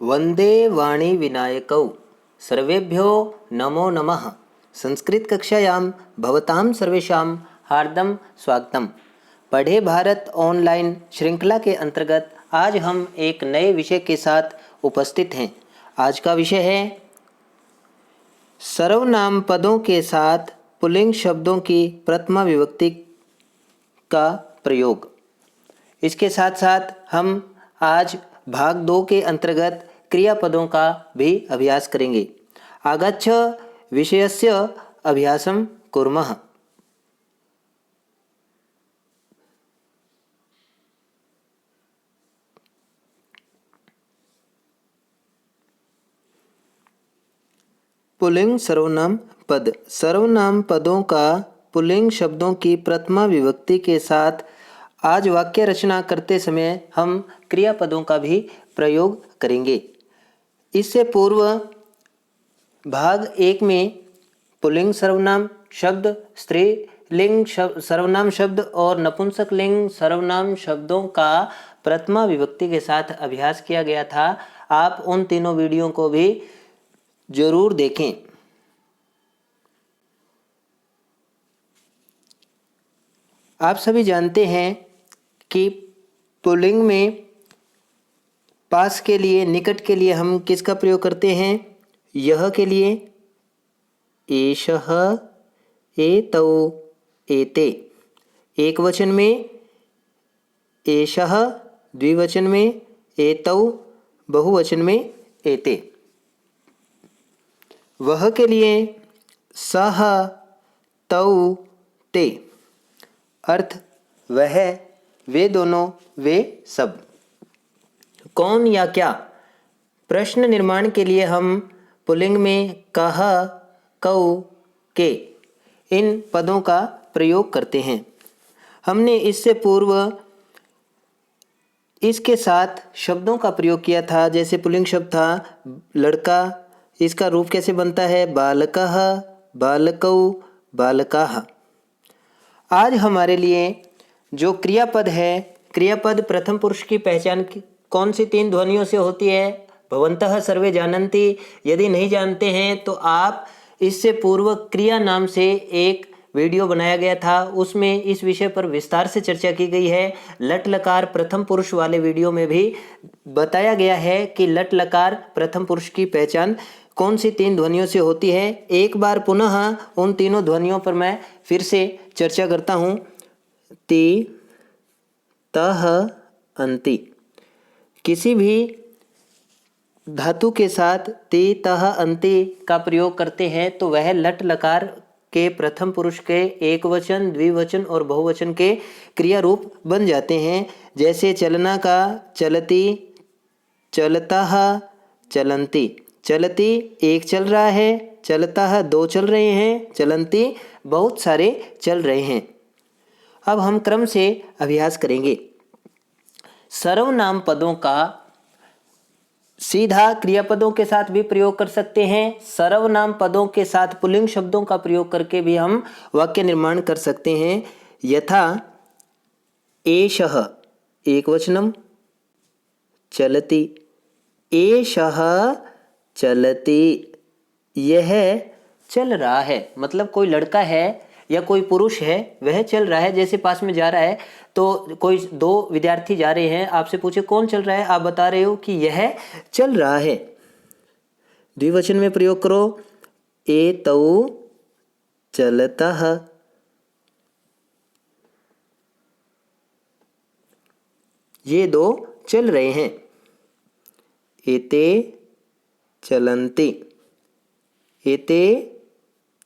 वंदे वाणी विनायकौ सर्वेभ्यो नमो नमः। संस्कृत कक्षायां भवतां सर्वेषां हार्दं स्वागतम। पढ़े भारत ऑनलाइन श्रृंखला के अंतर्गत आज हम एक नए विषय के साथ उपस्थित हैं। आज का विषय है सर्वनाम पदों के साथ पुल्लिंग शब्दों की प्रथमा विभक्ति का प्रयोग। इसके साथ साथ हम आज भाग 2 के अंतर्गत क्रियापदों का भी अभ्यास करेंगे। आगच्छ विषयस्य अभ्यासं कुर्मः। पुल्लिंग सर्वनाम पद। सर्वनाम पदों का पुल्लिंग शब्दों की प्रथमा विभक्ति के साथ आज वाक्य रचना करते समय हम क्रियापदों का भी प्रयोग करेंगे। इससे पूर्व भाग 1 में पुल्लिंग सर्वनाम शब्द, स्त्रीलिंग सर्वनाम शब्द और नपुंसकलिंग सर्वनाम शब्दों का प्रथमा विभक्ति के साथ अभ्यास किया गया था। आप उन तीनों वीडियो को भी जरूर देखें। आप सभी जानते हैं कि पुल्लिंग में पास के लिए, निकट के लिए हम किसका प्रयोग करते हैं? यह के लिए एषः, एतौ, एते। एक वचन में एषः, द्विवचन में एतौ, बहुवचन में एते। वह के लिए सः, तौ, ते। अर्थ वह, वे दोनों, वे सब। कौन या क्या? प्रश्न निर्माण के लिए हम पुल्लिंग में कः, कौ, के इन पदों का प्रयोग करते हैं। हमने इससे पूर्व इसके साथ शब्दों का प्रयोग किया था। जैसे पुल्लिंग शब्द था लड़का, इसका रूप कैसे बनता है? बालकः, बालकौ, बालकाः। आज हमारे लिए जो क्रियापद है, क्रियापद प्रथम पुरुष की पहचान कौन सी 3 ध्वनियों से होती है? भवन्तः सर्वे जानन्ति। यदि नहीं जानते हैं तो आप इससे पूर्व क्रिया नाम से एक वीडियो बनाया गया था, उसमें इस विषय पर विस्तार से चर्चा की गई है। लट लकार प्रथम पुरुष वाले वीडियो में भी बताया गया है कि लट लकार प्रथम पुरुष की पहचान कौन सी 3 ध्वनियों से होती है। एक बार पुनः उन तीनों ध्वनियों पर मैं फिर से चर्चा करता हूँ। ति, तः, अन्ति। किसी भी धातु के साथ ति, तः, अन्ति का प्रयोग करते हैं तो वह लट लकार के प्रथम पुरुष के एक वचन, द्विवचन और बहुवचन के क्रिया रूप बन जाते हैं। जैसे चलना का चलति, चलतः, चलन्ति। चलति एक चल रहा है, चलतः 2 चल रहे हैं, चलन्ति बहुत सारे चल रहे हैं। अब हम क्रम से अभ्यास करेंगे। सर्वनाम पदों का सीधा क्रियापदों के साथ भी प्रयोग कर सकते हैं। सर्वनाम पदों के साथ पुल्लिंग शब्दों का प्रयोग करके भी हम वाक्य निर्माण कर सकते हैं। यथा एषः एकवचनम चलति, एषः चलति। यह चल रहा है, मतलब कोई लड़का है या कोई पुरुष है, वह चल रहा है। जैसे पास में जा रहा है तो कोई 2 विद्यार्थी जा रहे हैं, आपसे पूछे कौन चल रहा है, आप बता रहे हो कि यह चल रहा है। द्विवचन में प्रयोग करो, एतौ चलतः। ये 2 चल रहे हैं। एते चलन्ति, एते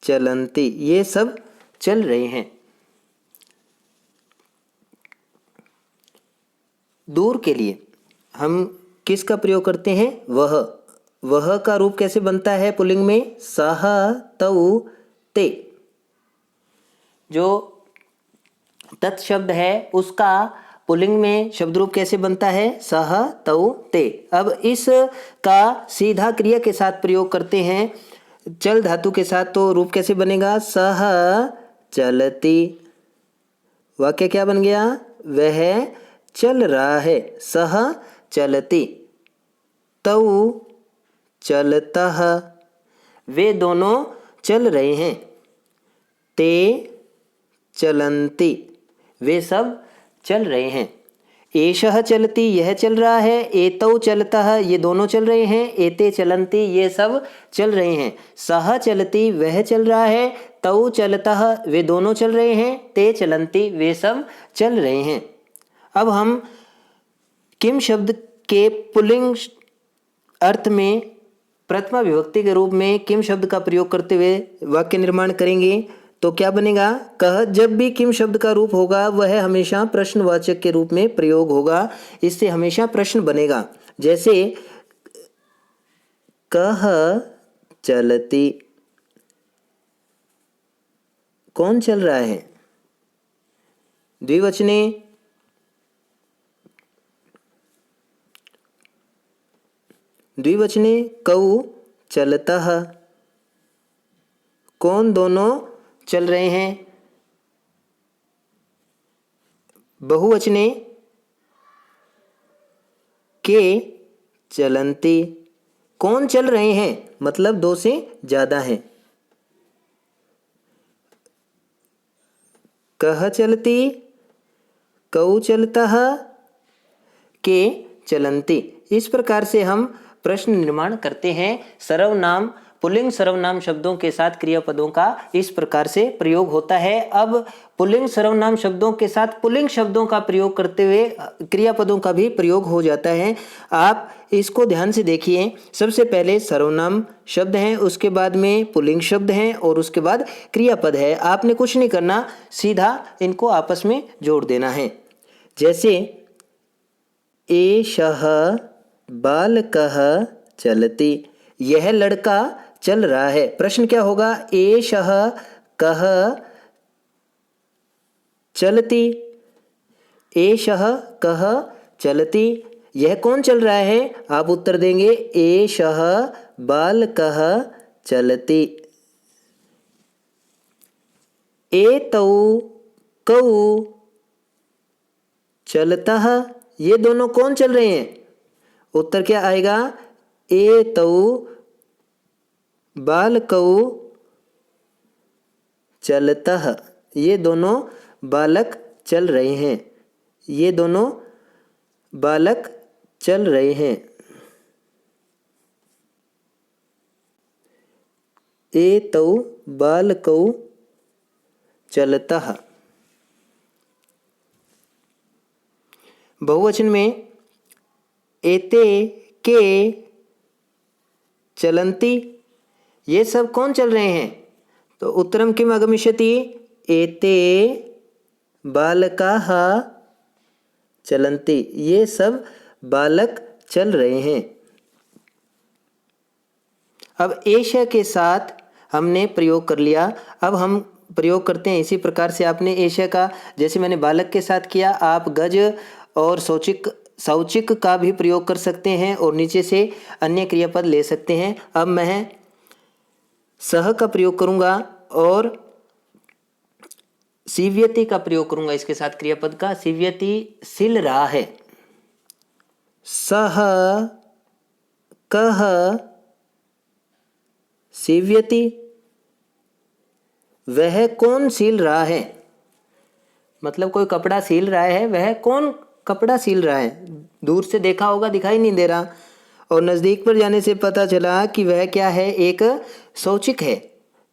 चलन्ति। ये सब चल रहे हैं। दूर के लिए हम किसका प्रयोग करते हैं? वह। वह का रूप कैसे बनता है पुल्लिंग में? सः, तौ, ते। जो तत् शब्द है उसका पुल्लिंग में शब्द रूप कैसे बनता है? सः, तौ, ते। अब इस का सीधा क्रिया के साथ प्रयोग करते हैं, चल धातु के साथ, तो रूप कैसे बनेगा? सः चलति। वाक्य क्या बन गया? वह चल रहा है। सः चलति। तौ चलतः, वे दोनों चल रहे हैं। ते चलन्ति, वे सब चल रहे हैं। एषः चलति, यह चल रहा है। एतौ चलतः, ये दोनों चल रहे हैं। एते चलन्ति, ये सब चल रहे हैं। सः चलति, वह चल रहा है। तौ चलतः, वे दोनों चल रहे हैं। ते चलन्ति, वे सब चल रहे हैं। अब हम किम शब्द के पुल्लिंग अर्थ में प्रथमा विभक्ति के रूप में किम शब्द का प्रयोग करते हुए वाक्य निर्माण करेंगे। तो क्या बनेगा? कह, जब भी किम शब्द का रूप होगा वह हमेशा प्रश्नवाचक के रूप में प्रयोग होगा। इससे हमेशा प्रश्न बनेगा। जैसे कह चलती, कौन चल रहा है? द्विवचने कौ चलतः, कौन दोनों चल रहे हैं? बहुवचने के चलन्ति, कौन चल रहे हैं? मतलब दो से ज्यादा हैं। कह चलती, कौ चलतः, के चलन्ति। इस प्रकार से हम प्रश्न निर्माण करते हैं। सर्वनाम, पुल्लिंग सर्वनाम शब्दों के साथ क्रियापदों का इस प्रकार से प्रयोग होता है। अब पुल्लिंग सर्वनाम शब्दों के साथ पुल्लिंग शब्दों का प्रयोग करते हुए क्रियापदों का भी प्रयोग हो जाता है। आप इसको ध्यान से देखिए। सबसे पहले सर्वनाम शब्द हैं, उसके बाद में पुल्लिंग शब्द हैं और उसके बाद क्रियापद है। आपने कुछ नहीं करना, सीधा इनको आपस में जोड़ देना है। जैसे एषः बालकः चलति, यह लड़का चल रहा है। प्रश्न क्या होगा? एषः कः चलति, एषः कः चलति, यह कौन चल रहा है? आप उत्तर देंगे एषः बालकः चलति। एतौ कौ चलतः, ये दोनों कौन चल रहे हैं? उत्तर क्या आएगा? एतौ बालकौ चलतः, ये दोनों बालक चल रहे हैं। ये दोनों बालक चल रहे हैं। एतौ बालकौ चलतः। बहुवचन में एते के चलन्ति, ये सब कौन चल रहे हैं? तो उत्तरम किम आगमिष्यति? एते बालकाः चलन्ति, ये सब बालक चल रहे हैं। अब एषः के साथ हमने प्रयोग कर लिया। अब हम प्रयोग करते हैं इसी प्रकार से। आपने एषः का जैसे मैंने बालक के साथ किया, आप गज और शौचिक का भी प्रयोग कर सकते हैं और नीचे से अन्य क्रियापद ले सकते हैं। अब मैं सह का प्रयोग करूंगा और सीव्यति का प्रयोग करूंगा इसके साथ क्रियापद का। सीव्यति सिल रहा है। सह कह सीव्यति, वह कौन सील रहा है? मतलब कोई कपड़ा सील रहा है, वह कौन कपड़ा सील रहा है? दूर से देखा होगा, दिखाई नहीं दे रहा, और नज़दीक पर जाने से पता चला कि वह क्या है? एक शौचिक है।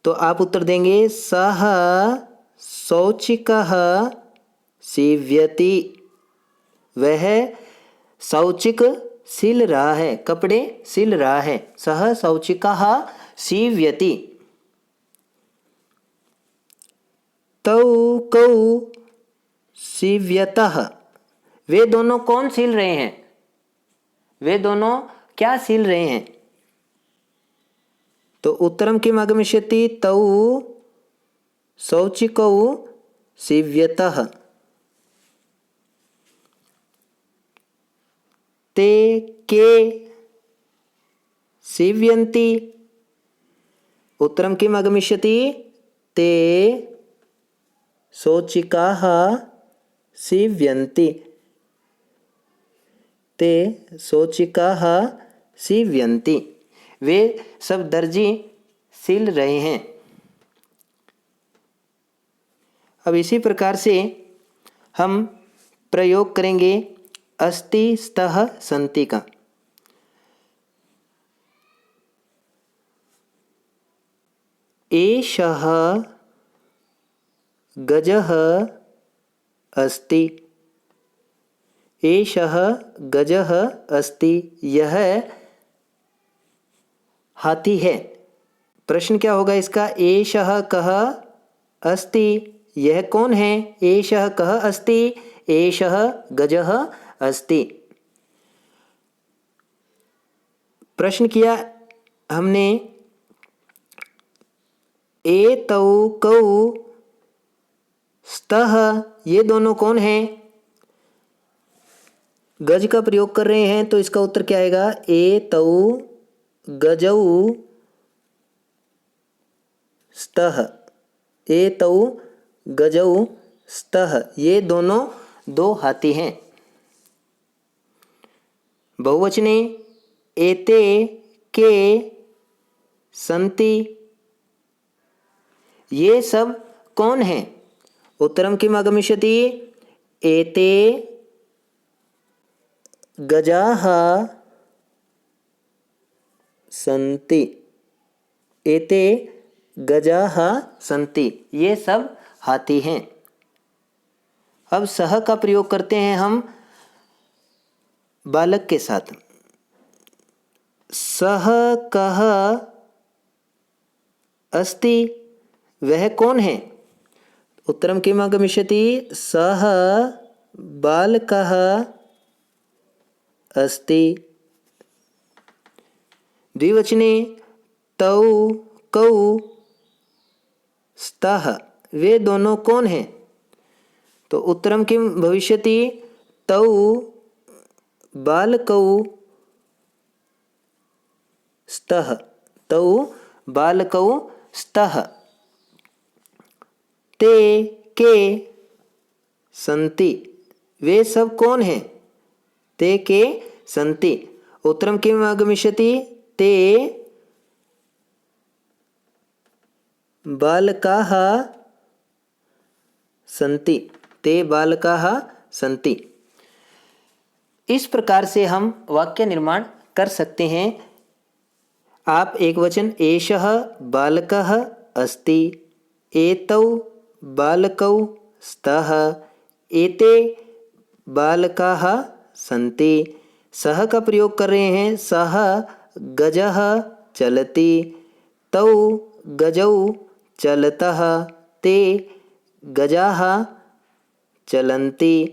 तो आप उत्तर देंगे सह शौचिकः सीव्यति, वह शौचिक सिल रहा है, कपड़े सिल रहा है। सह शौचिकः सीव्यति। तौ कौ सीव्यतः, वे दोनों कौन सील रहे हैं? वे दोनों क्या सील रहे हैं? तो उत्तरम किम आगमिष्यति? तौ शौचिकौ सीव्यतः। ते के सीव्यन्ति, उत्तरम किम आगमिष्यति? ते शौचिकाः सीव्यन्ति। ते शौचिकाः सीव्यन्ति। वे सब दर्जी सिल रहे हैं। अब इसी प्रकार से हम प्रयोग करेंगे अस्ति स्तः सन्ति का। एषः गजः अस्ति। एषः गजः अस्ति। यह हाथी है। प्रश्न क्या होगा इसका? एषः कः अस्ति, यह कौन है? एषः कः अस्ति, एषः गजः अस्ति। प्रश्न किया हमने एतौ कौ स्तः, ये दोनों कौन हैं? गज का प्रयोग कर रहे हैं तो इसका उत्तर क्या आएगा? एतौ गजौ स्तः। एतौ गजौ स्तः, ये दोनों दो हाथी हैं। बहुवचने एते के सन्ति, ये सब कौन हैं? उत्तरम किम आगमिष्यति? एते गजाः सन्ति। एते गजाः सन्ति, ये सब हाथी हैं। अब सह का प्रयोग करते हैं हम बालक के साथ। सह कः अस्ति, वह कौन है? उत्तरम किम आगमिष्यति? सः बालकः अस्ति। द्विवचने तौ कौ स्तः, वे दोनों कौन हैं? तो उत्तरम किम भविष्यति? तौ बालकौ स्तः। तौ बालकौ स्तः। ते के सन्ति, वे सब कौन हैं? ते के सन्ति। उत्तरम किम आगमिष्यति? ते बालकाः सन्ति। ते बालकाः सन्ति। इस प्रकार से हम वाक्य निर्माण कर सकते हैं। आप एक वचन एषः बालकः अस्ति, एतौ बालकौ स्तः, एते बालकाः सन्ति। सह का प्रयोग कर रहे हैं। सः गजः चलति, तौ गजौ चलतः, ते गजाः चलन्ति।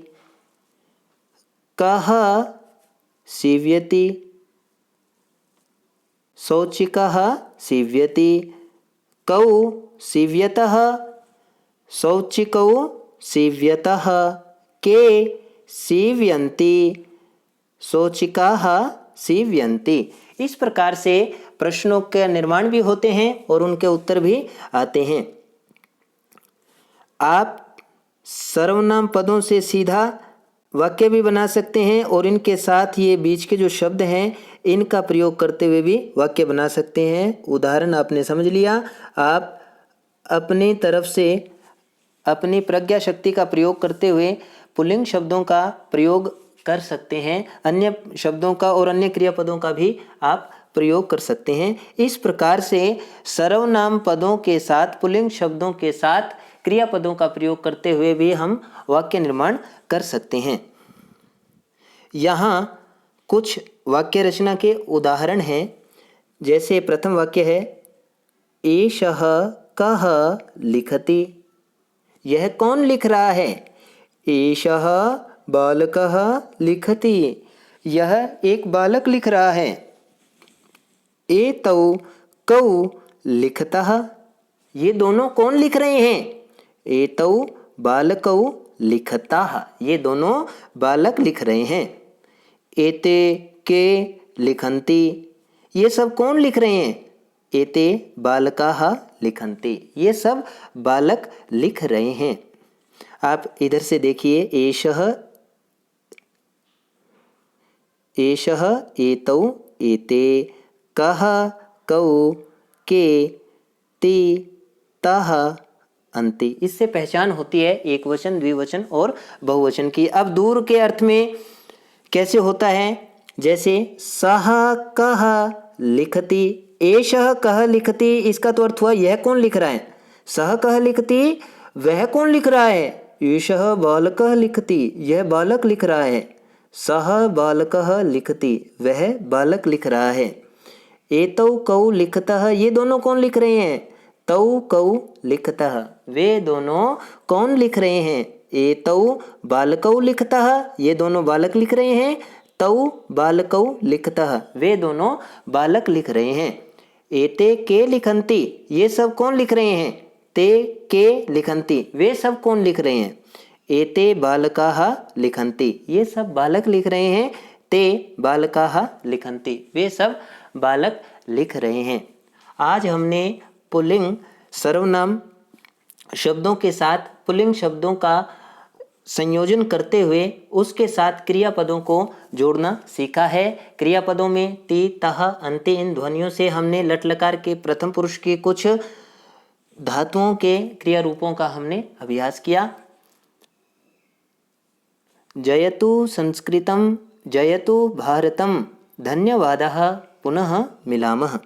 कः सीव्यति, सौचिकः सीव्यति। कौ सीव्यतः, सौचिकौ सीव्यतः। के सीव्यन्ति, सौचिकाः सीव्यन्ति। इस प्रकार से प्रश्नों के निर्माण भी होते हैं और उनके उत्तर भी आते हैं। आप सर्वनाम पदों से सीधा वाक्य भी बना सकते हैं और इनके साथ ये बीच के जो शब्द हैं इनका प्रयोग करते हुए भी वाक्य बना सकते हैं। उदाहरण आपने समझ लिया। आप अपनी तरफ से अपनी प्रज्ञा शक्ति का प्रयोग करते हुए पुल्लिंग शब्दों का प्रयोग कर सकते हैं। अन्य शब्दों का और अन्य क्रियापदों का भी आप प्रयोग कर सकते हैं। इस प्रकार से सर्वनाम पदों के साथ पुल्लिंग शब्दों के साथ क्रियापदों का प्रयोग करते हुए भी हम वाक्य निर्माण कर सकते हैं। यहाँ कुछ वाक्य रचना के उदाहरण हैं। जैसे प्रथम वाक्य है एषः कः लिखति, यह कौन लिख रहा है? एषः बालकः लिखति, यह एक बालक लिख रहा है। एतौ कौ लिखतः, ये दोनों कौन लिख रहे हैं? एतौ बालकौ लिखताः, ये दोनों बालक लिख रहे हैं। एते के लिखन्ति, ये सब कौन लिख रहे हैं? एते बालकाः लिखन्ति, ये सब बालक लिख रहे हैं। आप इधर से देखिए एषः, एषः, एतौ, एते, कः, कौ, के, ते, तः, अन्ते। इससे पहचान होती है एक वचन, द्विवचन और बहुवचन की। अब दूर के अर्थ में कैसे होता है, जैसे सः कः लिखति, एषः कः लिखति, इसका तो अर्थ हुआ यह कौन लिख रहा है। सः कः लिखति, वह कौन लिख रहा है। एषः बालकः लिखति, यह बालक लिख रहा है। सः बालकः लिखति, वह बालक लिख रहा है। एतौ कौ लिखतः, ये दोनों कौन लिख रहे हैं। तौ कौ लिखतः, वे दोनों कौन लिख रहे हैं। एतौ बालकौ लिखतः, ये दोनों बालक लिख रहे हैं। तौ बालकौ लिखतः, वे दोनों बालक लिख रहे हैं। एते के लिखन्ति, ये सब कौन लिख रहे हैं। ते के लिखन्ति, वे सब कौन लिख रहे हैं। एते बालकाः लिखन्ति, ये सब बालक लिख रहे हैं। ते बालकाः लिखन्ति, वे सब बालक लिख रहे हैं। आज हमने पुल्लिंग सर्वनाम शब्दों के साथ पुल्लिंग शब्दों का संयोजन करते हुए उसके साथ क्रियापदों को जोड़ना सीखा है। क्रियापदों में ति, तः, अन्ते, इन ध्वनियों से हमने लट लकार के प्रथम पुरुष के कुछ धातुओं के क्रिया रूपों का हमने अभ्यास किया। जयतु संस्कृतं, जयतु भारतम। धन्यवादः, पुनः मिलामः।